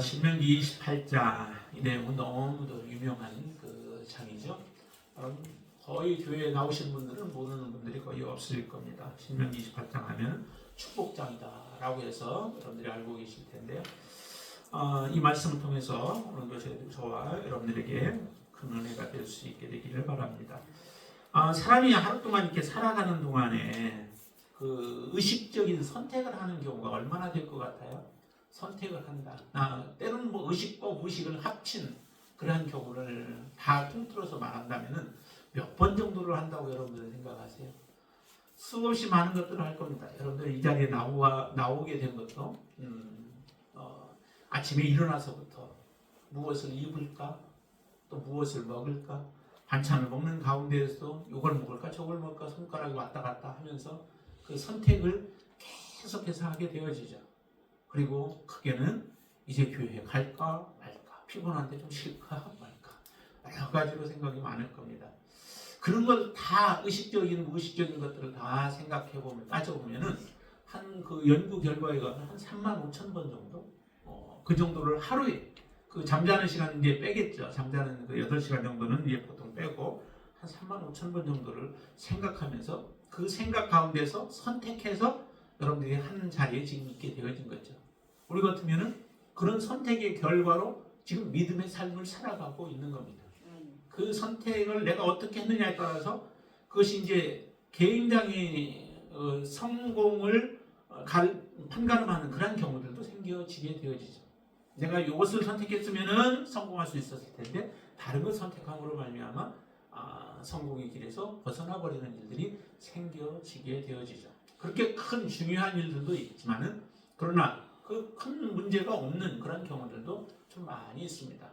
신명기 28장 이 내용은 너무도 유명한 그 장이죠. 거의 교회에 나오신 분들은 모르는 분들이 거의 없을 겁니다. 신명기 28장 하면 축복장이다라고 해서 여러분들이 알고 계실 텐데요. 이 말씀을 통해서 오늘도 저와 여러분들에게 큰 은혜가 될 수 있게 되기를 바랍니다. 사람이 하루 동안 이렇게 살아가는 동안에 그 의식적인 선택을 하는 경우가 얼마나 될 것 같아요? 선택을 한다. 때로는 뭐 의식과 무의식을 합친 그러한 경우를 다 통틀어서 말한다면은 몇 번 정도를 한다고 여러분들 생각하세요? 수없이 많은 것들을 할 겁니다. 여러분들 이 자리에 나오게 된 것도 아침에 일어나서부터 무엇을 입을까? 또 무엇을 먹을까? 반찬을 먹는 가운데에서도 이걸 먹을까 저걸 먹을까 손가락이 왔다 갔다 하면서 그 선택을 계속해서 하게 되어지죠. 그리고 크게는 이제 교회에 갈까 말까, 피곤한데 좀 쉴까 말까, 여러 가지로 생각이 많을 겁니다. 그런 걸 다 의식적인 무의식적인 것들을 다 생각해보면 따져보면은 한 그 연구 결과에 의하면 한 35,000번 정도 그 정도를 하루에 그 잠자는 시간 이제 빼겠죠. 잠자는 그 8시간 정도는 이제 보통 빼고 한 35,000번 정도를 생각하면서 그 생각 가운데서 선택해서 여러분들이 한 자리에 지금 있게 되어진 거죠. 우리 같으면은 그런 선택의 결과로 지금 믿음의 삶을 살아가고 있는 겁니다. 그 선택을 내가 어떻게 했느냐에 따라서 그것이 이제 굉장히 성공을 판가름하는 그런 경우들도 생겨지게 되어지죠. 내가 이것을 선택했으면은 성공할 수 있었을 텐데 다른 걸 선택함으로 말미암아 성공의 길에서 벗어나 버리는 일들이 생겨지게 되어지죠. 그렇게 큰 중요한 일들도 있지만은 그러나 그 큰 문제가 없는 그런 경우들도 좀 많이 있습니다.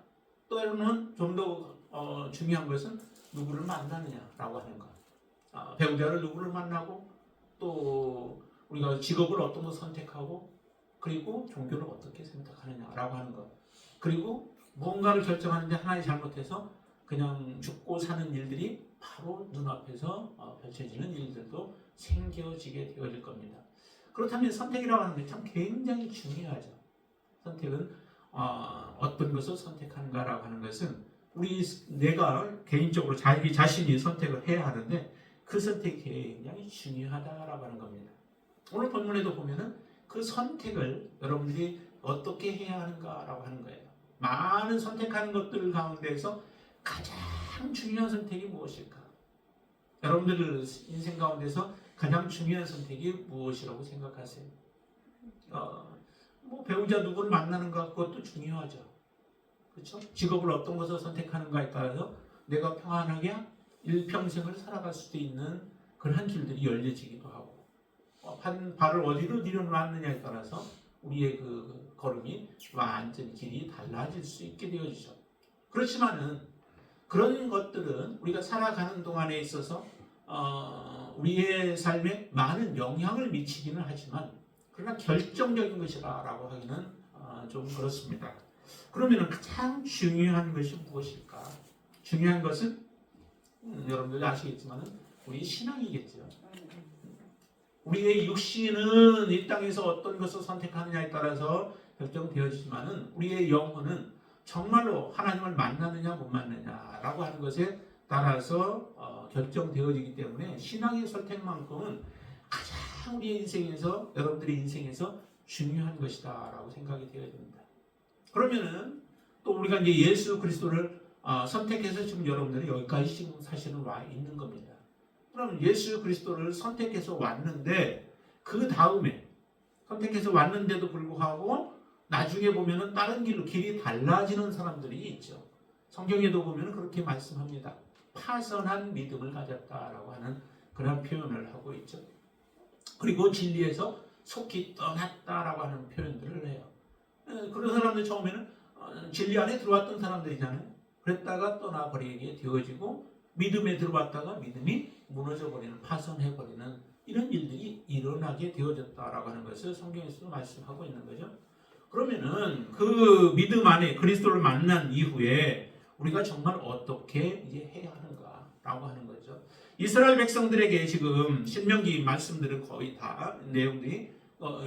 또는 좀 더 중요한 것은 누구를 만나느냐라고 하는 것. 배우자를 누구를 만나고 또 우리가 직업을 어떤 거 선택하고 그리고 종교를 어떻게 선택하느냐라고 하는 것. 그리고 뭔가를 결정하는데 하나의 잘못해서 그냥 죽고 사는 일들이 바로 눈앞에서 펼쳐지는 일들도 생겨지게 되어질 겁니다. 그렇다면 선택이라고 하는 게 참 굉장히 중요하죠. 선택은 어떤 것을 선택하는가라고 하는 것은 내가 개인적으로 자기 자신이 선택을 해야 하는데 그 선택이 굉장히 중요하다라고 하는 겁니다. 오늘 본문에도 보면은 그 선택을 여러분들이 어떻게 해야 하는가라고 하는 거예요. 많은 선택하는 것들 가운데서 가장 중요한 선택이 무엇일까? 여러분들 인생 가운데서 가장 중요한 선택이 무엇이라고 생각하세요? 뭐 배우자 누구를 만나는가 그것도 중요하죠. 그렇죠? 직업을 어떤 것을 선택하는가에 따라서 내가 평안하게 일평생을 살아갈 수도 있는 그런 길들이 열려지기도 하고 한 발을 어디로 내려놨느냐에 따라서 우리의 그 걸음이 완전히 길이 달라질 수 있게 되어지죠. 그렇지만은 그런 것들은 우리가 살아가는 동안에 있어서 우리의 삶에 많은 영향을 미치기는 하지만 그러나 결정적인 것이라고 하기는 좀 그렇습니다. 그러면 가장 중요한 것이 무엇일까? 중요한 것은 여러분들 아시겠지만 우리 신앙이겠죠. 우리의 육신은 이 땅에서 어떤 것을 선택하느냐에 따라서 결정되어지지만은 우리의 영혼은 정말로 하나님을 만나느냐 못 만나느냐라고 하는 것에 따라서 결정되어지기 때문에 신앙의 선택만큼은 가장 우리의 인생에서 여러분들의 인생에서 중요한 것이다라고 생각이 되어야 됩니다. 그러면은 또 우리가 이제 예수 그리스도를 선택해서 지금 여러분들이 여기까지 지금 사실은 와 있는 겁니다. 그럼 예수 그리스도를 선택해서 왔는데 그 다음에 선택해서 왔는데도 불구하고 나중에 보면은 다른 길이 달라지는 사람들이 있죠. 성경에도 보면은 그렇게 말씀합니다. 파선한 믿음을 가졌다라고 하는 그런 표현을 하고 있죠. 그리고 진리에서 속히 떠났다라고 하는 표현들을 해요. 그런 사람들 처음에는 진리 안에 들어왔던 사람들이잖아요. 그랬다가 떠나버리게 되어지고 믿음에 들어왔다가 믿음이 무너져버리는 파손해버리는 이런 일들이 일어나게 되어졌다라고 하는 것을 성경에서도 말씀하고 있는 거죠. 그러면은 그 믿음 안에 그리스도를 만난 이후에 우리가 정말 어떻게 이제 해야 하는가라고 하는 거죠. 이스라엘 백성들에게 지금 신명기 말씀들은 거의 다 내용들이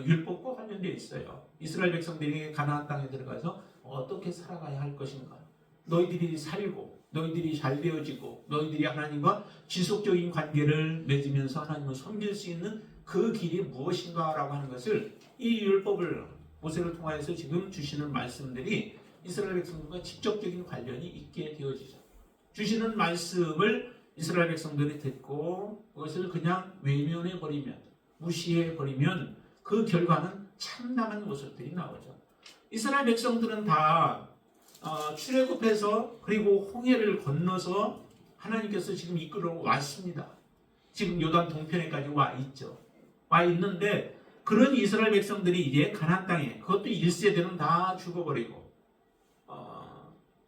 율법과 관련되어 있어요. 이스라엘 백성들이 가나안 땅에 들어가서 어떻게 살아가야 할 것인가? 너희들이 살고 너희들이 잘 되어지고 너희들이 하나님과 지속적인 관계를 맺으면서 하나님을 섬길 수 있는 그 길이 무엇인가라고 하는 것을 이 율법을 모세를 통하여서 지금 주시는 말씀들이 이스라엘 백성들과 직접적인 관련이 있게 되어지죠. 주시는 말씀을 이스라엘 백성들이 듣고 그것을 그냥 외면해 버리면, 무시해 버리면 그 결과는 참담한 모습들이 나오죠. 이스라엘 백성들은 다 출애굽해서 그리고 홍해를 건너서 하나님께서 지금 이끌어 왔습니다. 지금 요단 동편에까지 와 있죠. 와 있는데 그런 이스라엘 백성들이 이제 가나안 땅에, 그것도 1세대는 다 죽어버리고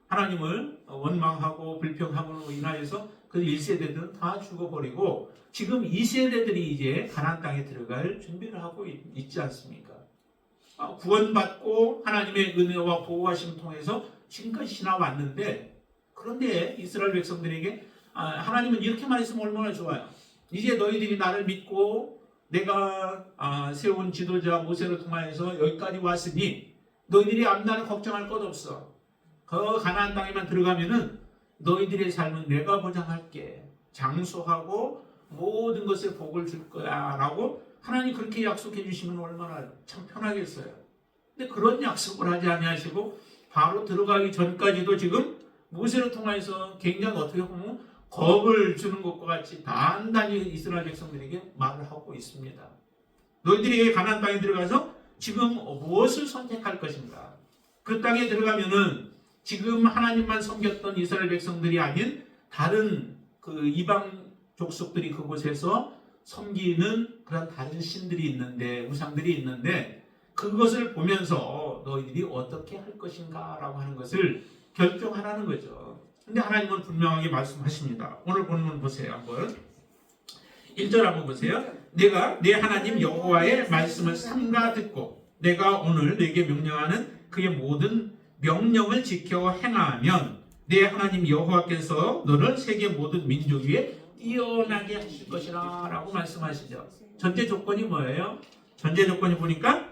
하나님을 원망하고 불평함으로 인하여서 그 1세대들은 다 죽어버리고 지금 2세대들이 이제 가나안 땅에 들어갈 준비를 하고 있지 않습니까? 구원받고 하나님의 은혜와 보호하심을 통해서 지금까지 지나왔는데, 그런데 이스라엘 백성들에게 하나님은 이렇게 말했으면 얼마나 좋아요. 이제 너희들이 나를 믿고 내가 세운 지도자 모세를 통하여서 여기까지 왔으니 너희들이 앞날을 걱정할 것 없어. 그 가나안 땅에만 들어가면은 너희들의 삶은 내가 보장할게. 장수하고 모든 것에 복을 줄 거야 라고 하나님 그렇게 약속해 주시면 얼마나 참 편하겠어요. 근데 그런 약속을 하지 아니하시고 바로 들어가기 전까지도 지금 모세를 통해서 굉장히 어떻게 보면 겁을 주는 것과 같이 단단히 이스라엘 백성들에게 말을 하고 있습니다. 너희들이 가나안 땅에 들어가서 지금 무엇을 선택할 것인가? 그 땅에 들어가면은 지금 하나님만 섬겼던 이스라엘 백성들이 아닌 다른 그 이방 족속들이 그곳에서 섬기는 그런 다른 신들이 있는데, 우상들이 있는데 그것을 보면서 너희들이 어떻게 할 것인가 라고 하는 것을 결정하라는 거죠. 근데 하나님은 분명하게 말씀하십니다. 오늘 본문 보세요. 한번 1절 한번 보세요. 내가 내 하나님 여호와의 말씀을 삼가 듣고 내가 오늘 내게 명령하는 그의 모든 명령을 지켜 행하면 내 하나님 여호와께서 너를 세계 모든 민족 위에 뛰어나게 하실 것이라 라고 말씀하시죠. 전제 조건이 뭐예요? 전제 조건이 보니까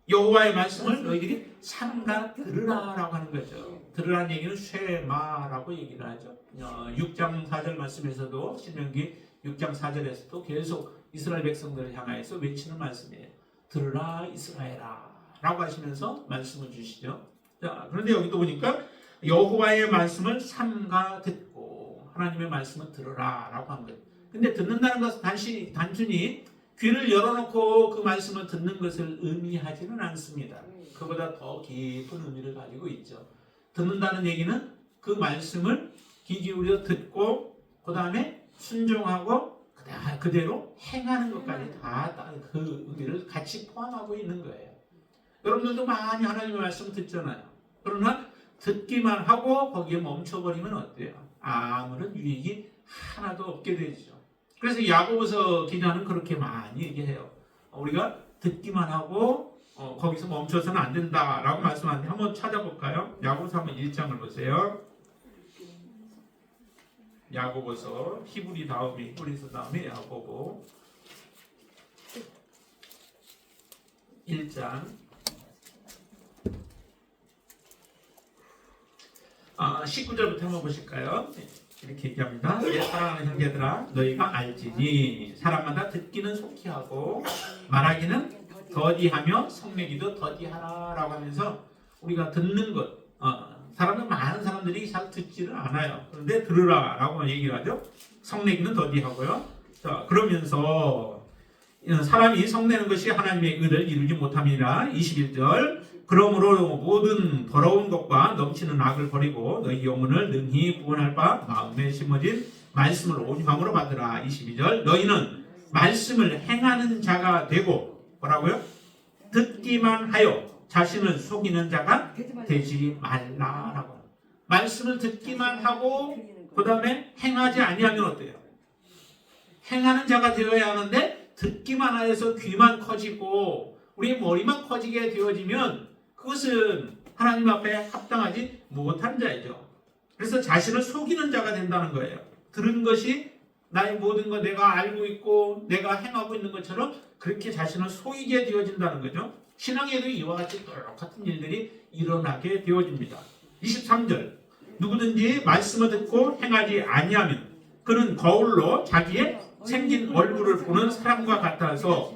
여호와의 말씀을 너희들이 삼가 들으라 라고 하는 거죠. 들으라는 얘기는 쉐마라고 얘기를 하죠. 6장 4절 말씀에서도 신명기 6장 4절에서도 계속 이스라엘 백성들을 향하여서 외치는 말씀이에요. 들으라 이스라엘아 라고 하시면서 말씀을 주시죠. 자, 그런데 여기도 보니까 여호와의 말씀을 삼가 듣고 하나님의 말씀을 들으라 라고 한 거예요. 근데 듣는다는 것은 단순히 귀를 열어놓고 그 말씀을 듣는 것을 의미하지는 않습니다. 그보다 더 깊은 의미를 가지고 있죠. 듣는다는 얘기는 그 말씀을 귀 기울여 듣고 그 다음에 순종하고 그대로 행하는 것까지 다 그 의미를 같이 포함하고 있는 거예요. 여러분들도 많이 하나님의 말씀 듣잖아요. 그러나 듣기만 하고 거기에 멈춰버리면 어때요? 아무런 유익이 하나도 없게 되죠. 그래서 야고보서 기자는 그렇게 많이 얘기해요. 우리가 듣기만 하고 거기서 멈춰서는 안 된다라고 말씀하는데 한번 찾아볼까요? 야고보서 한번 1장을 보세요. 야고보서 히브리서 다음에 야고보 1장 19절부터 한번 보실까요? 이렇게 얘기합니다. 내 사랑하는 형제들아 너희가 알지니 사람마다 듣기는 속히 하고 말하기는 더디하며 성내기도 더디하라 라고 하면서 우리가 듣는 것 많은 사람들이 잘 듣지를 않아요. 그런데 들으라 라고 얘기를 하죠. 성내기는 더디하고요. 자, 그러면서 사람이 성내는 것이 하나님의 의를 이루지 못함이라. 21절 그러므로 모든 더러운 것과 넘치는 악을 버리고 너희 영혼을 능히 구원할 바 마음에 심어진 말씀을 온유함으로 받으라. 22절 너희는 말씀을 행하는 자가 되고 뭐라고요? 듣기만 하여 자신을 속이는 자가 되지 말라라고. 말씀을 듣기만 하고 그 다음에 행하지 아니하면 어때요? 행하는 자가 되어야 하는데 듣기만 하여서 귀만 커지고 우리 머리만 커지게 되어지면 그것은 하나님 앞에 합당하지 못한 자이죠. 그래서 자신을 속이는 자가 된다는 거예요. 들은 것이 나의 모든 거 내가 알고 있고 내가 행하고 있는 것처럼 그렇게 자신을 속이게 되어진다는 거죠. 신앙에도 이와 같이 똑같은 일들이 일어나게 되어집니다. 23절 누구든지 말씀을 듣고 행하지 아니하면 그는 거울로 자기의 생긴 얼굴을 보는 사람과 같아서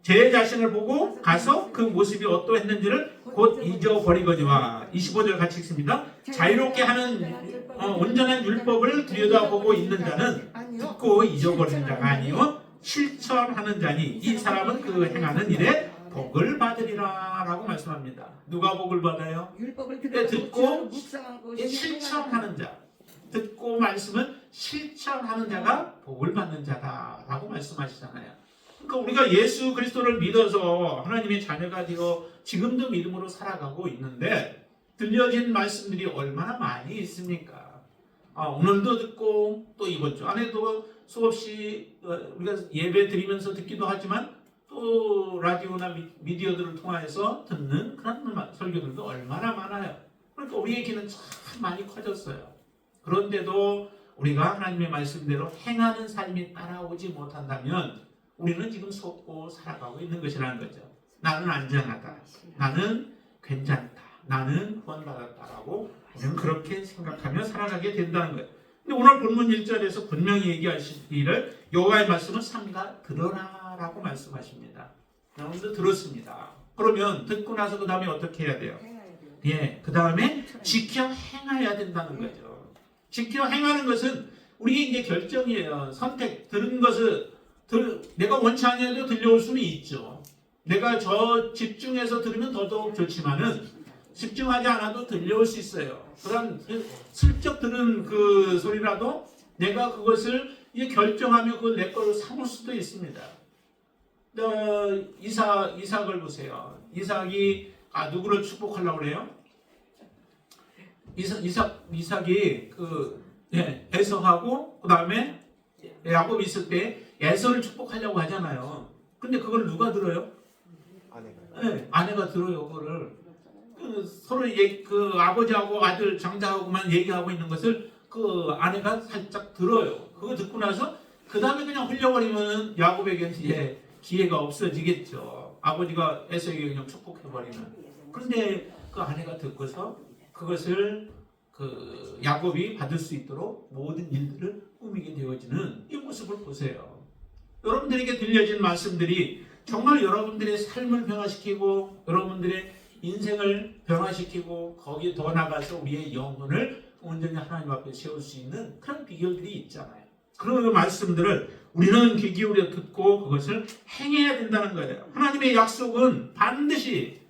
제 자신을 보고 가서 그 모습이 어떠했는지를 곧 잊어버리거니와. 25절 같이 읽습니다. 자유롭게 하는 온전한 율법을 들여다보고 있는 자는 듣고 잊어버리는 자가 아니요 실천하는 자니 이 사람은 그 행하는 일에 복을 받으리라 라고 말씀합니다. 누가 복을 받아요? 율법을 듣고 묵상하고 실천하는 자. 듣고 말씀을 실천하는 자가 복을 받는 자다라고 말씀하시잖아요. 그러니까 우리가 예수 그리스도를 믿어서 하나님의 자녀가 되어 지금도 믿음으로 살아가고 있는데 들려진 말씀들이 얼마나 많이 있습니까? 오늘도 듣고 또 이번 주 안에도 수없이 우리가 예배 드리면서 듣기도 하지만 또 라디오나 미디어들을 통해서 듣는 그런 설교들도 얼마나 많아요. 그러니까 우리의 길은 참 많이 커졌어요. 그런데도 우리가 하나님의 말씀대로 행하는 삶이 따라오지 못한다면 우리는 지금 속고 살아가고 있는 것이라는 거죠. 나는 안전하다. 나는 괜찮다. 나는 구원받았다라고 우리는 그렇게 생각하며 살아가게 된다는 거예요. 근데 오늘 본문 1절에서 분명히 얘기하시기를 여호와의 말씀을 삼가 들어라라고 말씀하십니다. 여러분들 들었습니다. 그러면 듣고 나서 그 다음에 어떻게 해야 돼요? 예, 그 다음에 지켜 행해야 된다는 거죠. 지켜 행하는 것은 우리의 이제 결정이에요. 선택. 들은 것을 내가 원치 않아도 들려올 수는 있죠. 내가 저 집중해서 들으면 더더욱 좋지만은 집중하지 않아도 들려올 수 있어요. 그런 슬쩍 들은 그 소리라도 내가 그것을 이제 결정하며 그걸 내 걸로 삼을 수도 있습니다. 이삭을 보세요. 이삭이 누구를 축복하려고 그래요? 이삭이 에서하고 그 다음에 야곱이 있을 때 에서를 축복하려고 하잖아요. 근데 그걸 누가 들어요? 아내가. 네, 아내가 들어요. 그거를 서로 그 아버지하고 아들 장자하고만 얘기하고 있는 것을 그 아내가 살짝 들어요. 그거 듣고 나서 그 다음에 그냥 흘려버리면 야곱에게 이제 기회가 없어지겠죠. 아버지가 에서에게 그냥 축복해버리면. 그런데 그 아내가 듣고서 그것을 그 야곱이 받을 수 있도록 모든 일들을 꾸미게 되어지는 이 모습을 보세요. 여러분들에게 들려진 말씀들이 정말 여러분들의 삶을 변화시키고 여러분들의 인생을 변화시키고 거기에 더 나가서 우리의 영혼을 온전히 하나님 앞에 세울 수 있는 그런 비결들이 있잖아요. 그런 말씀들을 우리는 귀 기울여 듣고 그것을 행해야 된다는 거예요. 하나님의 약속은 반드시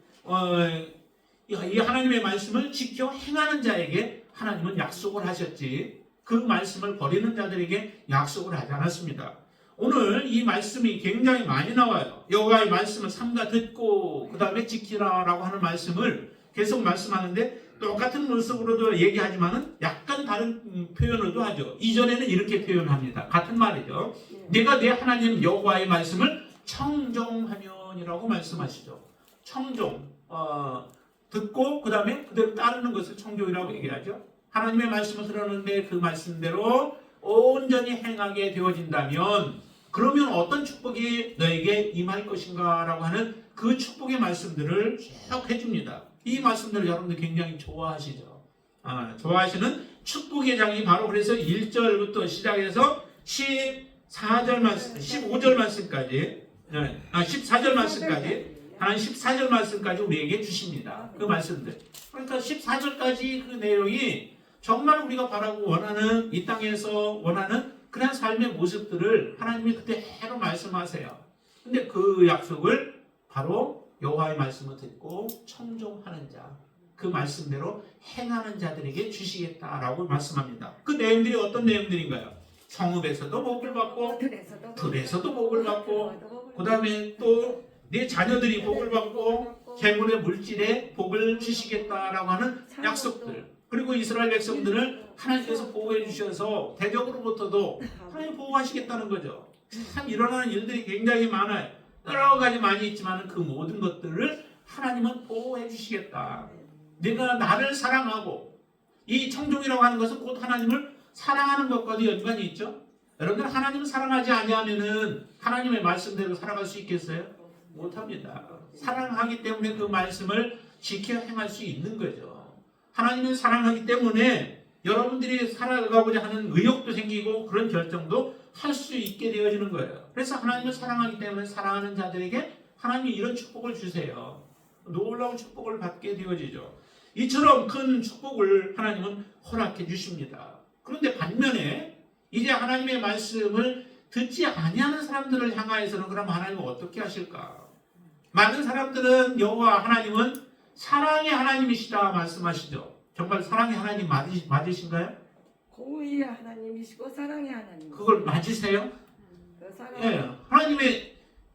이 하나님의 말씀을 지켜 행하는 자에게 하나님은 약속을 하셨지 그 말씀을 버리는 자들에게 약속을 하지 않았습니다. 오늘 이 말씀이 굉장히 많이 나와요. 여호와의 말씀을 삼가 듣고 그 다음에 지키라라고 하는 말씀을 계속 말씀하는데 똑같은 모습으로도 얘기하지만은 약간 다른 표현을도 하죠. 이전에는 이렇게 표현합니다. 같은 말이죠. 내가 내 하나님 여호와의 말씀을 청종하면이라고 말씀하시죠. 청종. 듣고 그 다음에 그대로 따르는 것을 청종이라고 얘기하죠. 하나님의 말씀을 들었는데 그 말씀대로 온전히 행하게 되어진다면 그러면 어떤 축복이 너에게 임할 것인가 라고 하는 그 축복의 말씀들을 쭉 해줍니다. 이 말씀들을 여러분들 굉장히 좋아하시죠. 좋아하시는 축복의 장이 바로 그래서 1절부터 시작해서 14절 말씀, 15절 말씀까지 14절 말씀까지 한 14절 말씀까지 우리에게 주십니다. 그 말씀들. 그러니까 14절까지 그 내용이 정말 우리가 바라고 원하는 이 땅에서 원하는 그런 삶의 모습들을 하나님이 그대로 말씀하세요. 근데 그 약속을 바로 여호와의 말씀을 듣고 청종하는 자, 그 말씀대로 행하는 자들에게 주시겠다라고 말씀합니다. 그 내용들이 어떤 내용들인가요? 성읍에서도 복을 받고 들에서도 복을 받고 그 다음에 또 내 자녀들이 복을 받고 재물의 물질에 복을 주시겠다라고 하는 약속들. 그리고 이스라엘 백성들을 하나님께서 보호해 주셔서 대적으로부터도 하나님 보호하시겠다는 거죠. 참 일어나는 일들이 굉장히 많아요. 여러 가지 많이 있지만 그 모든 것들을 하나님은 보호해 주시겠다. 내가 나를 사랑하고 이 청종이라고 하는 것은 곧 하나님을 사랑하는 것과도 연관이 있죠. 여러분들 하나님을 사랑하지 아니하면은 하나님의 말씀대로 살아갈 수 있겠어요? 못합니다. 사랑하기 때문에 그 말씀을 지켜 행할 수 있는 거죠. 하나님은 사랑하기 때문에 여러분들이 살아가고자 하는 의욕도 생기고 그런 결정도 할 수 있게 되어지는 거예요. 그래서 하나님을 사랑하기 때문에 사랑하는 자들에게 하나님이 이런 축복을 주세요. 놀라운 축복을 받게 되어지죠. 이처럼 큰 축복을 하나님은 허락해 주십니다. 그런데 반면에 이제 하나님의 말씀을 듣지 아니하는 사람들을 향하여서는 그럼 하나님은 어떻게 하실까? 많은 사람들은 여호와 하나님은 사랑의 하나님이시다 말씀하시죠. 정말 사랑의 하나님 맞으신가요? 공의의 하나님이시고 사랑의 하나님. 그걸 맞으세요? 그 사랑. 예,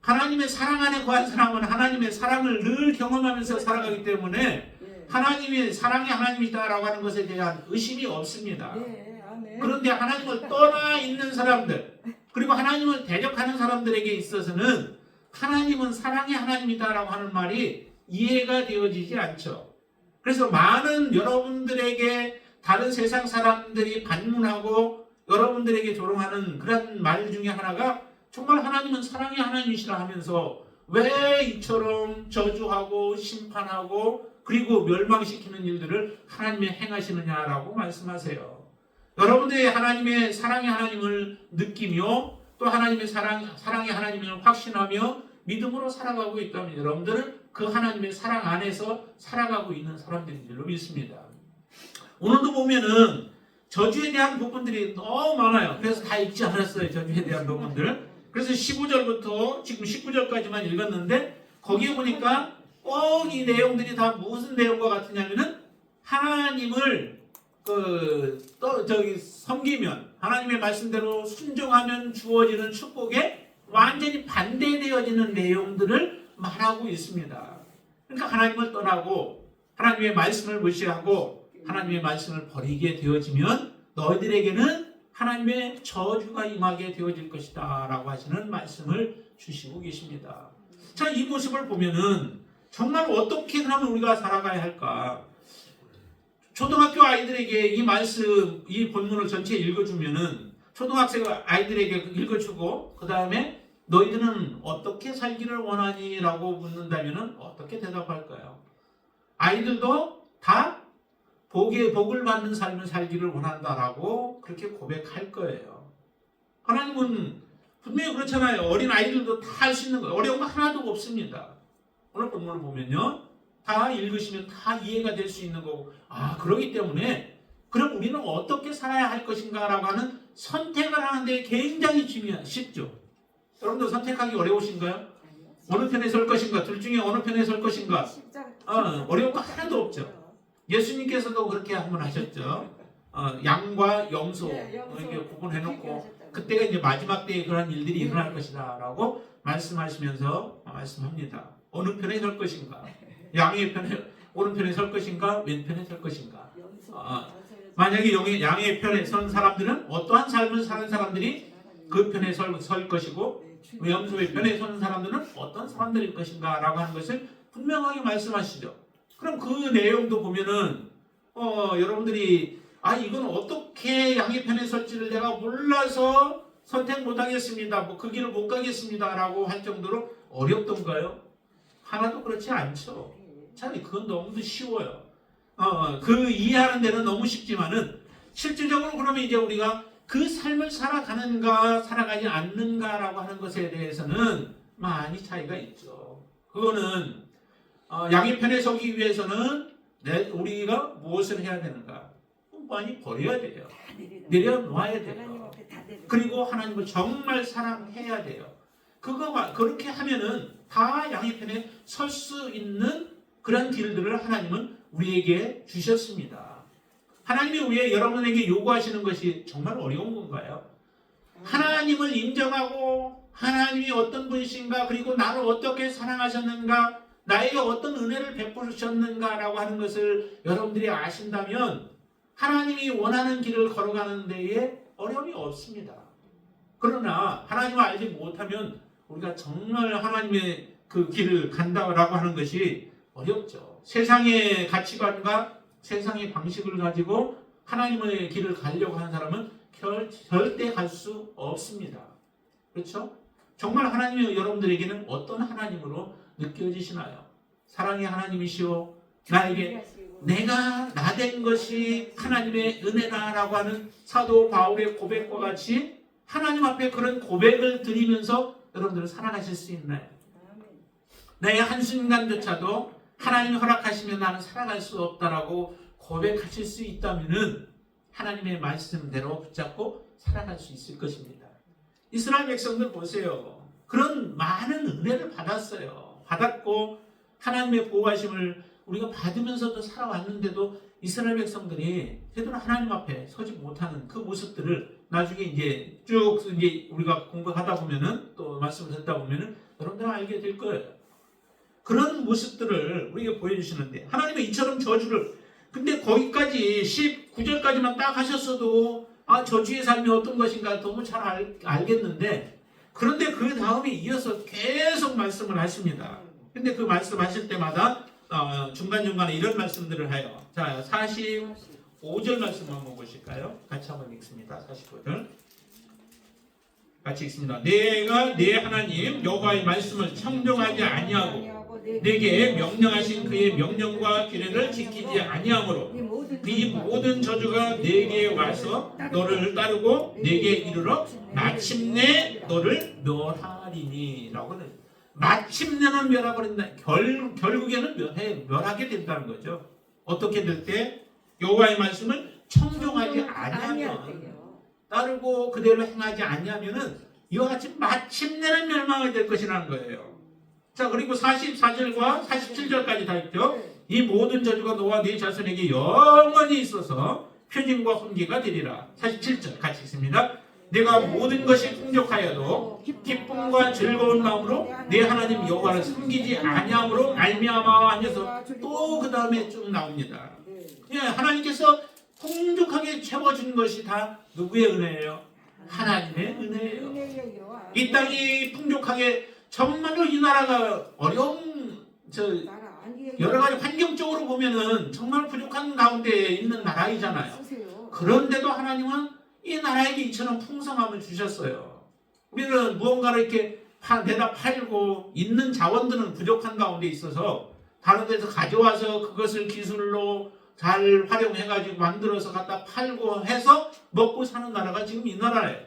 하나님의 사랑 안에 거한 사람은 하나님의 사랑을 늘 경험하면서 살아가기 때문에 예. 하나님이 사랑의 하나님이다라고 하는 것에 대한 의심이 없습니다. 예, 아멘. 그런데 하나님을 떠나 있는 사람들 그리고 하나님을 대적하는 사람들에게 있어서는 하나님은 사랑의 하나님이다라고 하는 말이 이해가 되어지지 않죠. 그래서 많은 여러분들에게 다른 세상 사람들이 반문하고 여러분들에게 조롱하는 그런 말 중에 하나가 정말 하나님은 사랑의 하나님이시라 하면서 왜 이처럼 저주하고 심판하고 그리고 멸망시키는 일들을 하나님이 행하시느냐라고 말씀하세요. 여러분들이 하나님의 사랑의 하나님을 느끼며 또 하나님의 사랑의 하나님을 확신하며 믿음으로 살아가고 있다면 여러분들은 그 하나님의 사랑 안에서 살아가고 있는 사람들인 줄로 믿습니다. 오늘도 보면은 저주에 대한 부분들이 너무 많아요. 그래서 다 읽지 않았어요. 저주에 대한 부분들. 그래서 15절부터 지금 19절까지만 읽었는데 거기에 보니까 꼭 이 내용들이 다 무슨 내용과 같으냐면은 하나님을 섬기면 하나님의 말씀대로 순종하면 주어지는 축복에 완전히 반대되어지는 내용들을 말하고 있습니다. 그러니까 하나님을 떠나고 하나님의 말씀을 무시하고 하나님의 말씀을 버리게 되어지면 너희들에게는 하나님의 저주가 임하게 되어질 것이다 라고 하시는 말씀을 주시고 계십니다. 자, 이 모습을 보면은 정말 어떻게 그러면 우리가 살아가야 할까? 초등학교 아이들에게 이 말씀, 이 본문을 전체 읽어주면은 초등학생 아이들에게 읽어주고 그 다음에 너희들은 어떻게 살기를 원하니? 라고 묻는다면은 어떻게 대답할까요? 아이들도 다 복을 받는 삶을 살기를 원한다라고 그렇게 고백할 거예요. 하나님은 분명히 그렇잖아요. 어린 아이들도 다 할 수 있는 거예요. 어려운 거 하나도 없습니다. 오늘 본문을 보면요. 다 읽으시면 다 이해가 될 수 있는 거고 그러기 때문에 그럼 우리는 어떻게 살아야 할 것인가 라고 하는 선택을 하는데 굉장히 쉽죠. 여러분들 선택하기 어려우신가요? 어느 편에 설 것인가? 둘 중에 어느 편에 설 것인가? 어려운 거 하나도 없죠. 예수님께서도 그렇게 한번 하셨죠. 양과 염소 이렇게 구분해놓고 그때가 이제 마지막 때에 그런 일들이 일어날 것이다 라고 말씀하시면서 말씀합니다. 어느 편에 설 것인가? 양의 편에 오른편에 설 것인가? 왼편에 설 것인가? 만약에 양의 편에 선 사람들은 어떠한 삶을 사는 사람들이 그 편에 설 것이고 염소의 편에 서는 사람들은 어떤 사람들일 것인가 라고 하는 것을 분명하게 말씀하시죠. 그럼 그 내용도 보면은 여러분들이 이건 어떻게 양의 편에 설지를 내가 몰라서 선택 못하겠습니다. 그 길을 못 가겠습니다. 라고 할 정도로 어렵던가요? 하나도 그렇지 않죠. 차라리 그건 너무도 쉬워요. 그 이해하는 데는 너무 쉽지만은 실질적으로 그러면 이제 우리가 그 삶을 살아가는가 살아가지 않는가라고 하는 것에 대해서는 많이 차이가 있죠. 그거는 양의 편에 서기 위해서는 우리가 무엇을 해야 되는가? 많이 버려야 돼요. 내려놓아야 돼요. 그리고 하나님을 정말 사랑해야 돼요. 그렇게 하면은 다 양의 편에 설 수 있는 그런 길들을 하나님은 우리에게 주셨습니다. 하나님이 우리의 여러분에게 요구하시는 것이 정말 어려운 건가요? 하나님을 인정하고 하나님이 어떤 분이신가 그리고 나를 어떻게 사랑하셨는가 나에게 어떤 은혜를 베푸셨는가라고 하는 것을 여러분들이 아신다면 하나님이 원하는 길을 걸어가는 데에 어려움이 없습니다. 그러나 하나님을 알지 못하면 우리가 정말 하나님의 그 길을 간다라고 하는 것이 어렵죠. 세상의 가치관과 세상의 방식을 가지고 하나님의 길을 가려고 하는 사람은 절대 갈 수 없습니다. 그렇죠? 정말 하나님이 여러분들에게는 어떤 하나님으로 느껴지시나요? 사랑의 하나님이시오. 나에게 내가 나 된 것이 하나님의 은혜다라고 하는 사도 바울의 고백과 같이 하나님 앞에 그런 고백을 드리면서 여러분들은 살아가실 수 있나요? 나의 한순간조차도 하나님이 허락하시면 나는 살아갈 수 없다라고 고백하실 수 있다면은 하나님의 말씀대로 붙잡고 살아갈 수 있을 것입니다. 이스라엘 백성들 보세요. 그런 많은 은혜를 받았고 하나님의 보호하심을 우리가 받으면서도 살아왔는데도 이스라엘 백성들이 제대로 하나님 앞에 서지 못하는 그 모습들을 나중에 이제 쭉 이제 우리가 공부하다 보면은 또 말씀을 듣다 보면은 여러분들은 알게 될 거예요. 그런 모습들을 우리에게 보여주시는데 하나님의 이처럼 저주를 근데 거기까지 19절까지만 딱 하셨어도 저주의 삶이 어떤 것인가 너무 잘 알겠는데 그런데 그 다음에 이어서 계속 말씀을 하십니다. 근데 그 말씀하실 때마다 중간중간에 이런 말씀들을 해요. 자, 45절 말씀 한번 보실까요? 같이 한번 읽습니다. 45절 같이 읽습니다. 내가 내 하나님 여호와의 말씀을 청종하지 아니하고 내게 명령하신 그의 명령과 규례를 지키지 아니하므로 이 모든 저주가 내게 와서 너를 따르고 내게 이르러 마침내 너를 멸하리니 라고 하는 마침내는 멸하버린다. 결국에는 멸하게 된다는 거죠. 어떻게 될 때? 여호와의 말씀을 청종하지 아니하면 따르고 그대로 행하지 아니하면은 이와 같이 마침내는 멸망하게 될 것이라는 거예요. 자, 그리고 44절과 47절까지 다 있죠. 이 모든 저주가 너와 네 자손에게 영원히 있어서 표징과 훈계가 되리라. 47절 같이 읽습니다. 내가 모든 것이 풍족하여도 기쁨과 즐거운 마음으로 내 하나님 여호와를 섬기지 아니함으로 말미암아 하면서 또 그 다음에 쭉 나옵니다. 예, 하나님께서 풍족하게 채워준 것이 다 누구의 은혜예요? 하나님의 은혜예요. 이 땅이 풍족하게 정말로 이 나라가 어려운 여러 가지 환경적으로 보면은 정말 부족한 가운데 있는 나라이잖아요. 그런데도 하나님은 이 나라에게 이처럼 풍성함을 주셨어요. 우리는 무언가를 이렇게 내다 팔고 있는 자원들은 부족한 가운데 있어서 다른 데서 가져와서 그것을 기술로 잘 활용해가지고 만들어서 갖다 팔고 해서 먹고 사는 나라가 지금 이 나라예요.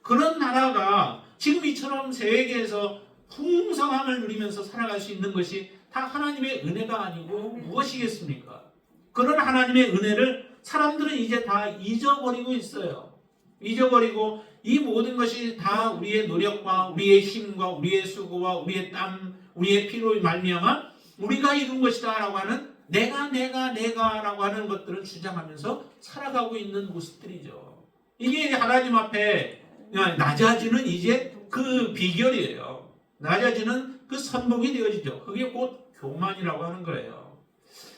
그런 나라가 지금 이처럼 세계에서 풍성함을 누리면서 살아갈 수 있는 것이 다 하나님의 은혜가 아니고 무엇이겠습니까? 그런 하나님의 은혜를 사람들은 이제 다 잊어버리고 있어요. 잊어버리고 이 모든 것이 다 우리의 노력과 우리의 힘과 우리의 수고와 우리의 땀, 우리의 피로 말미암아 우리가 이룬 것이다 라고 하는 내가 라고 하는 것들을 주장하면서 살아가고 있는 모습들이죠. 이게 하나님 앞에 낮아지는 이제 그 비결이에요. 낮아지는 그 선봉이 되어지죠. 그게 곧 교만이라고 하는 거예요.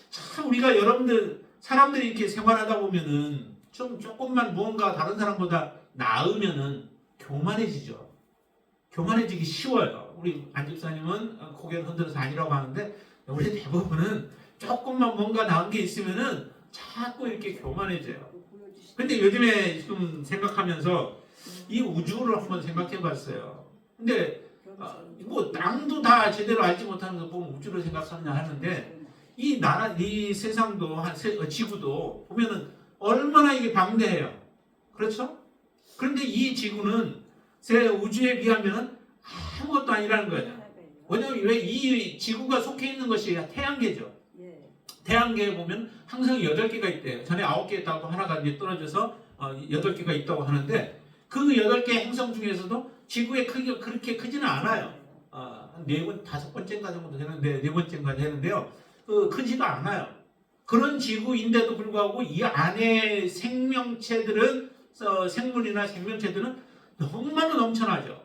참 우리가 여러분들 사람들이 이렇게 생활하다 보면은 조금만 무언가 다른 사람보다 나으면은 교만해지죠. 교만해지기 쉬워요. 우리 안 집사님은 고개를 흔들어서 아니라고 하는데 우리 대부분은 조금만 뭔가 나은 게 있으면은 자꾸 이렇게 교만해져요. 근데 요즘에 지금 생각하면서 이 우주를 한번 생각해 봤어요. 근데 뭐 땅도 다 제대로 알지 못하는 거 보면 우주를 생각하느냐 하는데 이 나라, 이 세상도 지구도 보면은 얼마나 이게 방대해요. 그렇죠? 그런데 이 지구는 제 우주에 비하면 아무것도 아니라는 거예요. 왜냐면 왜 이 지구가 속해 있는 것이 태양계죠. 태양계에 보면 항성이 8개가 있대요. 전에 9개 있다고 하나가 이제 떨어져서 8개가 있다고 하는데 그 8개 행성 중에서도 지구의 크기가 그렇게 크지는 않아요. 한 4번, 5번째인가 정도 되는데 4번째인가 되는데요. 크지가 않아요. 그런 지구인데도 불구하고 이 안에 생명체들은 생물이나 생명체들은 너무나도 넘쳐나죠.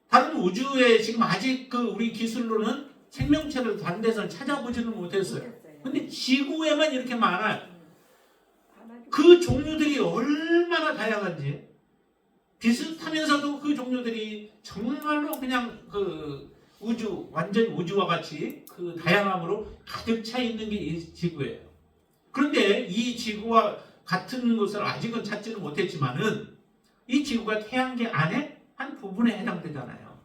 다른 우주에 지금 아직 우리 기술로는 생명체를 다른 데서 찾아보지는 못했어요. 근데 지구에만 이렇게 많아요. 그 종류들이 얼마나 다양한지 비슷하면서도 그 종류들이 정말로 그냥 완전 우주와 같이 그 다양함으로 가득 차 있는 게 이 지구예요. 그런데 이 지구와 같은 것을 아직은 찾지는 못했지만은 이 지구가 태양계 안에 한 부분에 해당되잖아요.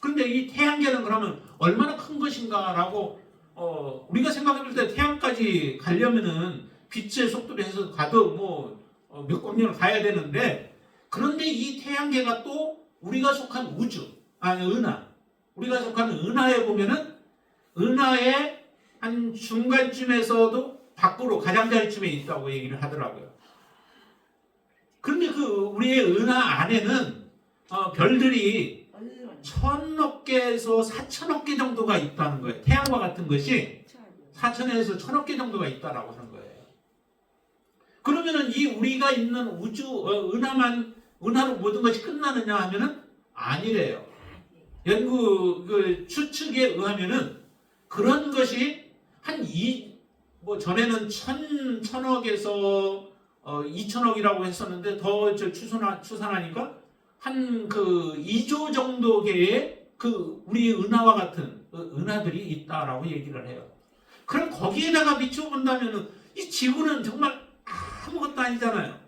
그런데 이 태양계는 그러면 얼마나 큰 것인가라고 우리가 생각해 볼 때 태양까지 가려면은 빛의 속도로 해서 가도 뭐 몇 광년을 가야 되는데, 그런데 이 태양계가 또 우리가 속한 우주, 아니 은하, 우리가 속한 은하에 보면은 은하의 한 중간쯤에서도 밖으로 가장자리쯤에 있다고 얘기를 하더라고요. 그런데 그 우리의 은하 안에는 별들이 얼른 1000억 개에서 4000억 개 정도가 있다는 거예요. 태양과 같은 것이 4000에서 1000억 개 정도가 있다라고 하는 거예요. 그러면은 이 우리가 있는 우주 은하로 모든 것이 끝나느냐 하면은 아니래요. 연구 추측에 의하면은 그런 것이 뭐 전에는 1000억에서 2000억이라고 했었는데 더 추산하니까 한 2조 정도 개의 우리 은하와 같은 은하들이 있다라고 얘기를 해요. 그럼 거기에다가 비춰본다면은 이 지구는 정말 아무것도 아니잖아요.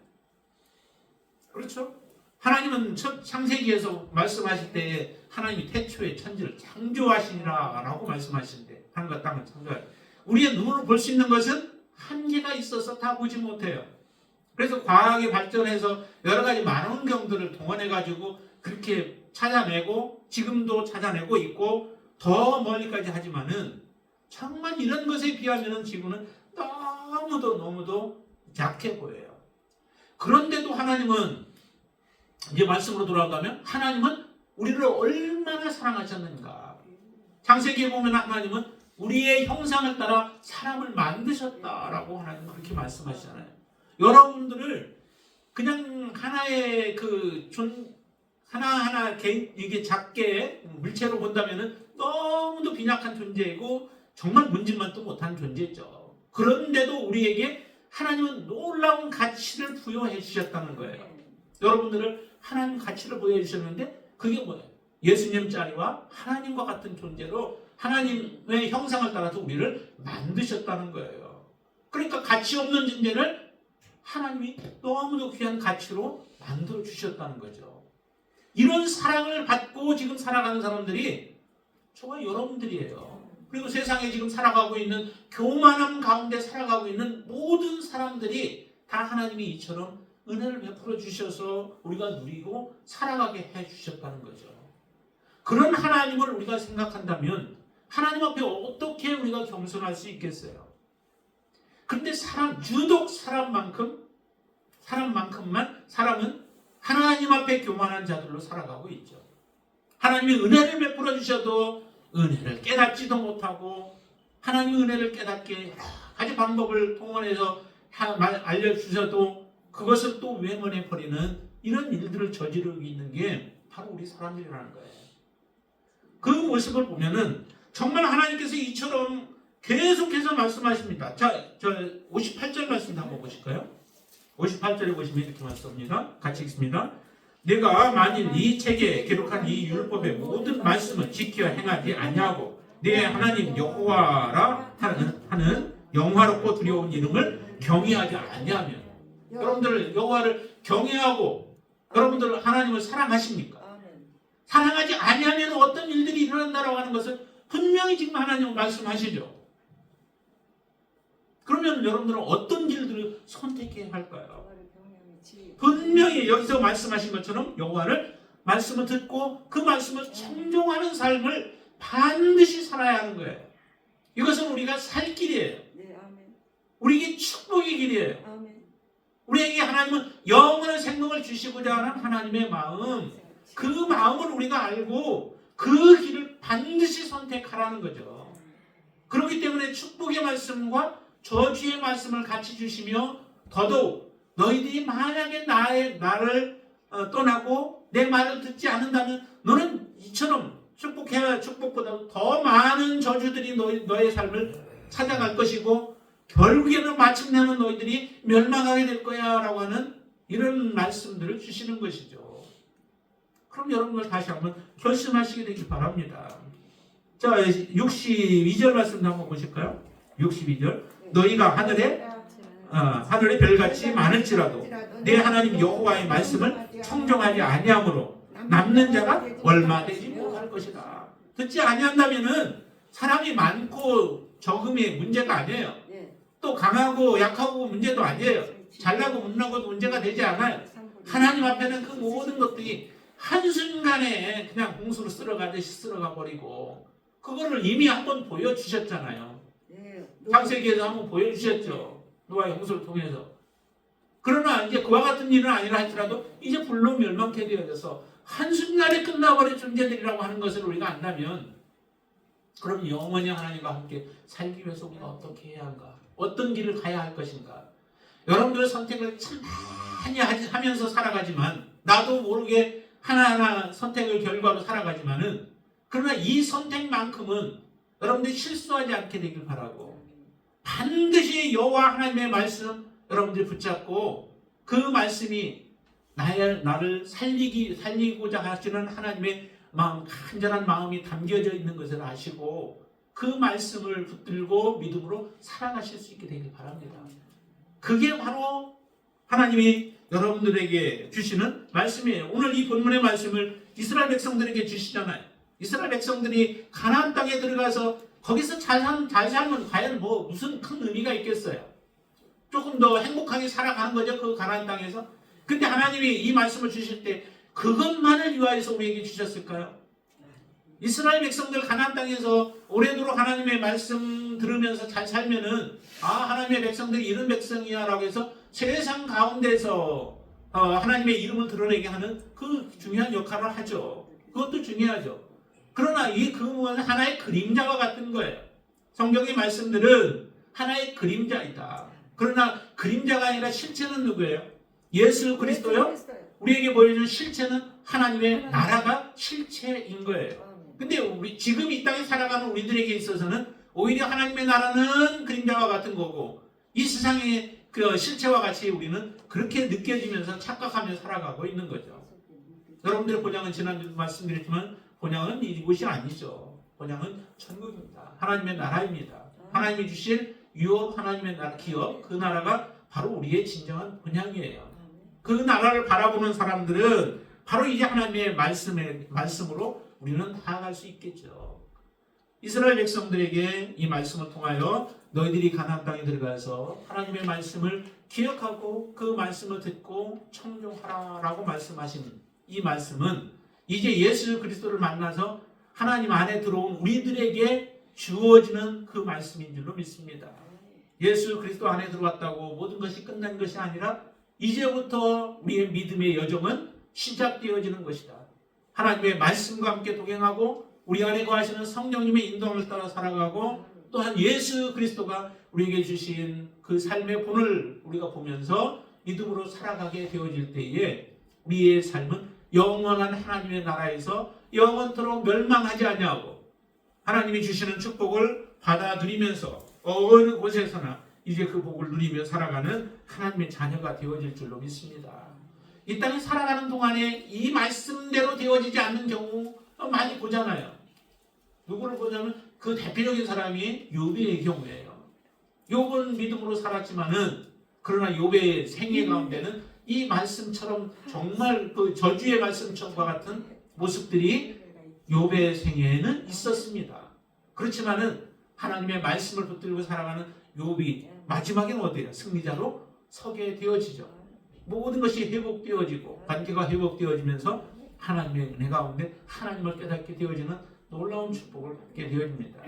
그렇죠? 하나님은 창세기에서 말씀하실 때 하나님이 태초에 천지를 창조하시니라라고 말씀하시는데, 하늘과 땅을 창조하시. 우리의 눈으로 볼 수 있는 것은 한계가 있어서 다 보지 못해요. 그래서 과학이 발전해서 여러 가지 망원경들을 동원해가지고 그렇게 찾아내고 지금도 찾아내고 있고 더 멀리까지 하지만은 정말 이런 것에 비하면은 지구는 너무도 약해 보여요. 그런데도 하나님은, 이제 말씀으로 돌아가면 하나님은 우리를 얼마나 사랑하셨는가. 창세기에 보면 하나님은 우리의 형상을 따라 사람을 만드셨다라고 하나님 그렇게 말씀하시잖아요. 여러분들을 그냥 하나의 하나하나 개인, 이게 작게 물체로 본다면은 너무도 빈약한 존재이고 정말 문질만도 못한 존재죠. 그런데도 우리에게 하나님은 놀라운 가치를 부여해 주셨다는 거예요. 여러분들을 하나님 가치를 부여해 주셨는데 그게 뭐예요? 예수님 자리와 하나님과 같은 존재로 하나님의 형상을 따라서 우리를 만드셨다는 거예요. 그러니까 가치 없는 존재를 하나님이 너무도 귀한 가치로 만들어 주셨다는 거죠. 이런 사랑을 받고 지금 살아가는 사람들이 정말 여러분들이에요. 그리고 세상에 지금 살아가고 있는, 교만함 가운데 살아가고 있는 모든 사람들이 다 하나님이 이처럼 은혜를 베풀어 주셔서 우리가 누리고 살아가게 해 주셨다는 거죠. 그런 하나님을 우리가 생각한다면 하나님 앞에 어떻게 우리가 겸손할 수 있겠어요? 그런데 유독 사람만큼만 사람은 하나님 앞에 교만한 자들로 살아가고 있죠. 하나님이 은혜를 베풀어 주셔도 은혜를 깨닫지도 못하고, 하나님의 은혜를 깨닫게 여러 가지 방법을 동원해서 알려주셔도 그것을 또 외면해버리는 이런 일들을 저지르고 있는 게 바로 우리 사람들이라는 거예요. 그 모습을 보면은 정말 하나님께서 이처럼 계속해서 말씀하십니다. 자, 58절 말씀 한번 보실까요? 58절에 보시면 이렇게 말씀합니다. 같이 읽습니다. 내가 만일 이 책에 기록한 이 율법의 모든 말씀을 지켜 행하지 아니하고 내 하나님 여호와라 하는 영화롭고 두려운 이름을 경외하지 아니하면, 여러분들 여호와를 경외하고 여러분들 하나님을 사랑하십니까? 사랑하지 아니하면 어떤 일들이 일어난다라고 하는 것을 분명히 지금 하나님은 말씀하시죠. 그러면 여러분들은 어떤 길들을 선택해야 할까요? 분명히 여기서 말씀하신 것처럼 여호와를 말씀을 듣고 그 말씀을 청종하는 삶을 반드시 살아야 하는 거예요. 이것은 우리가 살 길이에요. 우리에게 축복의 길이에요. 우리에게 하나님은 영원한 생명을 주시고자 하는 하나님의 마음, 그 마음을 우리가 알고 그 길을 반드시 선택하라는 거죠. 그렇기 때문에 축복의 말씀과 저주의 말씀을 같이 주시며, 더더욱 너희들이 만약에 나를 떠나고 내 말을 듣지 않는다면 너는 이처럼 축복보다 더 많은 저주들이 너의 삶을 찾아갈 것이고 결국에는 마침내는 너희들이 멸망하게 될 거야 라고 하는 이런 말씀들을 주시는 것이죠. 그럼 여러분들 다시 한번 결심하시게 되길 바랍니다. 자, 62절 말씀도 한번 보실까요? 62절. 너희가 하늘의 별같이 많을지라도 내 하나님 여호와의 말씀을 청종하지 아니하므로 남는 자가 얼마 되지 못하리라. 할 것이다. 듣지 아니한다면은 사람이 많고 적음이 문제가 아니에요. 예. 또 강하고 약하고 문제도 아니에요. 잘나고 못나고도 문제가 되지 않아요. 하나님 앞에는 그 모든 것들이 한순간에 그냥 홍수로 쓸어가듯이 쓸어가 버리고 그거를 이미 한번 보여주셨잖아요. 예. 창세기에서 한번 보여주셨죠. 노아의 홍수를 통해서. 그러나 이제 그와 같은 일은 아니라 할지라도 이제 불로 멸망케 되어져서 한순간에 끝나버린 존재들이라고 하는 것을 우리가 안다면 그럼 영원히 하나님과 함께 살기 위해서 우리가 어떻게 해야 한가? 어떤 길을 가야 할 것인가? 여러분들의 선택을 참 많이 하면서 살아가지만 나도 모르게 하나하나 선택을 결과로 살아가지만은 그러나 이 선택만큼은 여러분들이 실수하지 않게 되길 바라고 반드시 여호와 하나님의 말씀 여러분들이 붙잡고 그 말씀이 나를 살리고자 하시는 하나님의 마음, 간절한 마음이 담겨져 있는 것을 아시고 그 말씀을 붙들고 믿음으로 살아가실 수 있게 되길 바랍니다. 그게 바로 하나님이 여러분들에게 주시는 말씀이에요. 오늘 이 본문의 말씀을 이스라엘 백성들에게 주시잖아요. 이스라엘 백성들이 가나안 땅에 들어가서 거기서 잘 살면 과연 뭐 무슨 큰 의미가 있겠어요? 조금 더 행복하게 살아가는 거죠. 그 가나안 땅에서. 근데 하나님이 이 말씀을 주실 때 그것만을 위하여서 우리에게 주셨을까요? 이스라엘 백성들 가나안 땅에서 오래도록 하나님의 말씀 들으면서 잘 살면은 하나님의 백성들이 이런 백성이야 라고 해서 세상 가운데서 하나님의 이름을 드러내게 하는 그 중요한 역할을 하죠. 그것도 중요하죠. 그러나 이 그물은 하나의 그림자와 같은 거예요. 성경의 말씀들은 하나의 그림자이다. 그러나 그림자가 아니라 실체는 누구예요? 예수 그리스도요? 우리에게 보여주는 실체는 하나님의 나라가 실체인 거예요. 근데 우리 지금 이 땅에 살아가는 우리들에게 있어서는 오히려 하나님의 나라는 그림자와 같은 거고 이 세상의 그 실체와 같이 우리는 그렇게 느껴지면서 착각하며 살아가고 있는 거죠. 여러분들의 본향은 지난주도 말씀드렸지만 본향은 이곳이 아니죠. 본향은 천국입니다. 하나님의 나라입니다. 하나님이 주실 유업 하나님의 나라 기업 그 나라가 바로 우리의 진정한 본향이에요. 그 나라를 바라보는 사람들은 바로 이제 하나님의 말씀으로 우리는 나아갈 수 있겠죠. 이스라엘 백성들에게 이 말씀을 통하여 너희들이 가나안 땅에 들어가서 하나님의 말씀을 기억하고 그 말씀을 듣고 청종하라라고 말씀하신 이 말씀은 이제 예수 그리스도를 만나서 하나님 안에 들어온 우리들에게 주어지는 그 말씀인 줄로 믿습니다. 예수 그리스도 안에 들어왔다고 모든 것이 끝난 것이 아니라 이제부터 우리의 믿음의 여정은 시작되어지는 것이다. 하나님의 말씀과 함께 동행하고 우리 안에 거하시는 성령님의 인도함을 따라 살아가고 또한 예수 그리스도가 우리에게 주신 그 삶의 본을 우리가 보면서 믿음으로 살아가게 되어질 때에 우리의 삶은 영원한 하나님의 나라에서 영원토록 멸망하지 아니하고 하나님이 주시는 축복을 받아 누리면서 어느 곳에서나 이제 그 복을 누리며 살아가는 하나님의 자녀가 되어질 줄로 믿습니다. 이 땅에 살아가는 동안에 이 말씀대로 되어지지 않는 경우 많이 보잖아요. 누구를 보자면 그 대표적인 사람이 욥의 경우예요. 욥은 믿음으로 살았지만은 그러나 욥의 생애 가운데는 이 말씀처럼 정말 그 저주의 말씀과 같은 모습들이 욥의 생애에는 있었습니다. 그렇지만은 하나님의 말씀을 붙들고 살아가는 욥이 마지막에는 어디에요? 승리자로 서게 되어지죠. 모든 것이 회복되어지고 관계가 회복되어지면서 하나님의 은혜 가운데 하나님을 깨닫게 되어지는 놀라운 축복을 받게 되어집니다.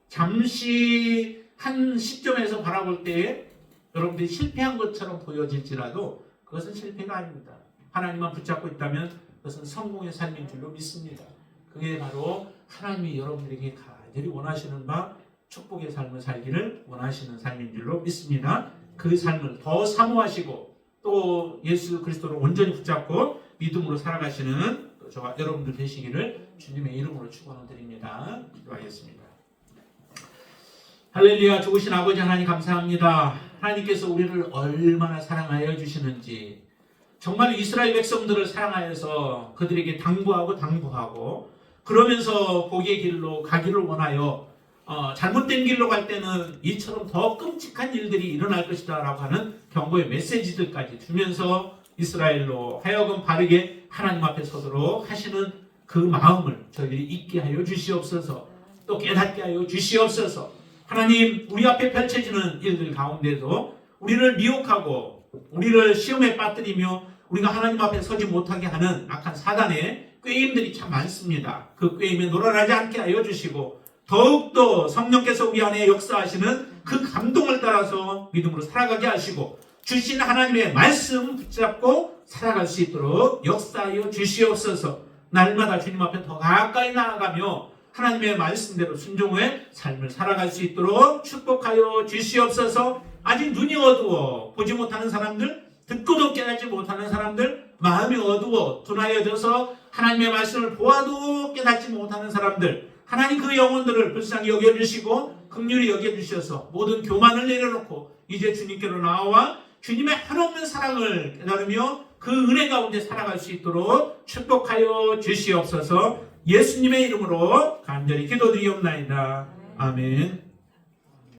잠시 한 시점에서 바라볼 때에 여러분들이 실패한 것처럼 보여질지라도 그것은 실패가 아닙니다. 하나님만 붙잡고 있다면 그것은 성공의 삶인 줄로 믿습니다. 그게 바로 하나님이 여러분들에게 간절히 원하시는 바 축복의 삶을 살기를 원하시는 삶인 줄로 믿습니다. 그 삶을 더 사모하시고 또 예수 그리스도를 온전히 붙잡고 믿음으로 살아가시는 저와 여러분들 되시기를 주님의 이름으로 축원드립니다. 기도하겠습니다. 할렐루야. 좋으신 아버지 하나님 감사합니다. 하나님께서 우리를 얼마나 사랑하여 주시는지 정말 이스라엘 백성들을 사랑하여서 그들에게 당부하고 그러면서 복의 길로 가기를 원하여 잘못된 길로 갈 때는 이처럼 더 끔찍한 일들이 일어날 것이다 라고 하는 경고의 메시지들까지 주면서 이스라엘로 하여금 바르게 하나님 앞에 서도록 하시는 그 마음을 저희들이 잊게 하여 주시옵소서. 또 깨닫게 하여 주시옵소서. 하나님, 우리 앞에 펼쳐지는 일들 가운데도 우리를 미혹하고 우리를 시험에 빠뜨리며 우리가 하나님 앞에 서지 못하게 하는 악한 사단의 꾀임들이 참 많습니다. 그 꾀임에 놀아나지 않게 하여 주시고 더욱더 성령께서 우리 안에 역사하시는 그 감동을 따라서 믿음으로 살아가게 하시고 주신 하나님의 말씀 붙잡고 살아갈 수 있도록 역사하여 주시옵소서. 날마다 주님 앞에 더 가까이 나아가며 하나님의 말씀대로 순종의 삶을 살아갈 수 있도록 축복하여 주시옵소서. 아직 눈이 어두워 보지 못하는 사람들, 듣고도 깨닫지 못하는 사람들, 마음이 어두워 둔하여져서 하나님의 말씀을 보아도 깨닫지 못하는 사람들, 하나님 그 영혼들을 불쌍히 여겨주시고 긍휼히 여겨주셔서 모든 교만을 내려놓고 이제 주님께로 나와 주님의 한없는 사랑을 깨달으며 그 은혜 가운데 살아갈 수 있도록 축복하여 주시옵소서. 예수님의 이름으로 간절히 기도드리옵나이다. 아멘.